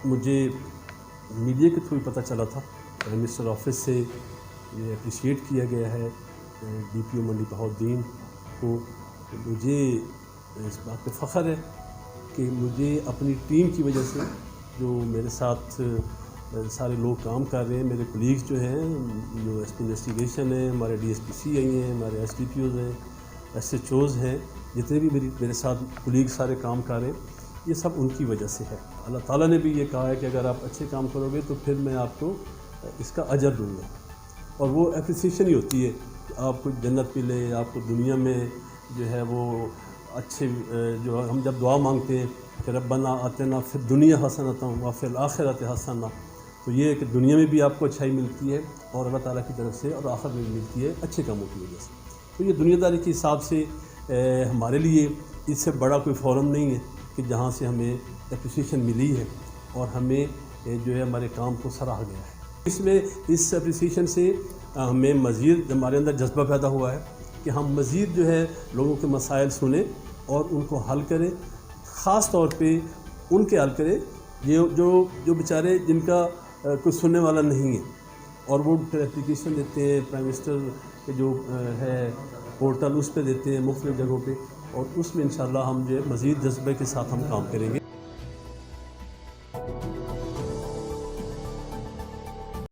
مجھے میڈیا کے تھرو پتہ چلا تھا، پرائم منسٹر آفس سے یہ اپریشیٹ کیا گیا ہے ڈی پی او منڈی بہاؤالدین کو۔ مجھے اس بات پہ فخر ہے کہ مجھے اپنی ٹیم کی وجہ سے، جو میرے ساتھ سارے لوگ کام کر رہے ہیں، میرے کولیگز جو ہیں، جو ایس پی انویسٹیگیشن ہیں، ہمارے ڈی ایس پی سی آئی ہیں، ہمارے ایس ڈی پی اوز ہیں، ایس ایچ اوز ہیں، جتنے بھی میرے ساتھ کولیگ سارے کام کر رہے ہیں، یہ سب ان کی وجہ سے ہے۔ اللہ تعالیٰ نے بھی یہ کہا ہے کہ اگر آپ اچھے کام کرو گے تو پھر میں آپ کو اس کا اجر دوں گا، اور وہ اپریسیشن ہی ہوتی ہے کہ آپ کو جنت ملے، آپ کو دنیا میں جو ہے وہ اچھے، جو ہم جب دعا مانگتے ہیں کہ ربنا آتنا فی الدنیا حسنۃ وفی الآخرۃ حسنہ، تو یہ ہے کہ دنیا میں بھی آپ کو اچھائی ملتی ہے اور اللہ تعالیٰ کی طرف سے، اور آخرت میں بھی ملتی ہے اچھے کاموں کی وجہ سے۔ تو یہ دنیا داری کے حساب سے ہمارے لیے اس سے بڑا کوئی فورم نہیں ہے کہ جہاں سے ہمیں اپریسیشن ملی ہے اور ہمیں جو ہے ہمارے کام کو سراہا گیا ہے۔ اس میں اس اپریسیشن سے ہمیں مزید ہمارے اندر جذبہ پیدا ہوا ہے کہ ہم مزید جو ہے لوگوں کے مسائل سنیں اور ان کو حل کریں، خاص طور پہ ان کے حل کریں جو بیچارے جن کا کوئی سننے والا نہیں ہے، اور وہ پھر اپلیکیشن دیتے ہیں پرائم منسٹر کے جو ہے پورٹل، اس پہ دیتے ہیں مختلف جگہوں پہ، اور اس میں انشاءاللہ ہم جو ہے مزید جذبے کے ساتھ ہم کام کریں گے۔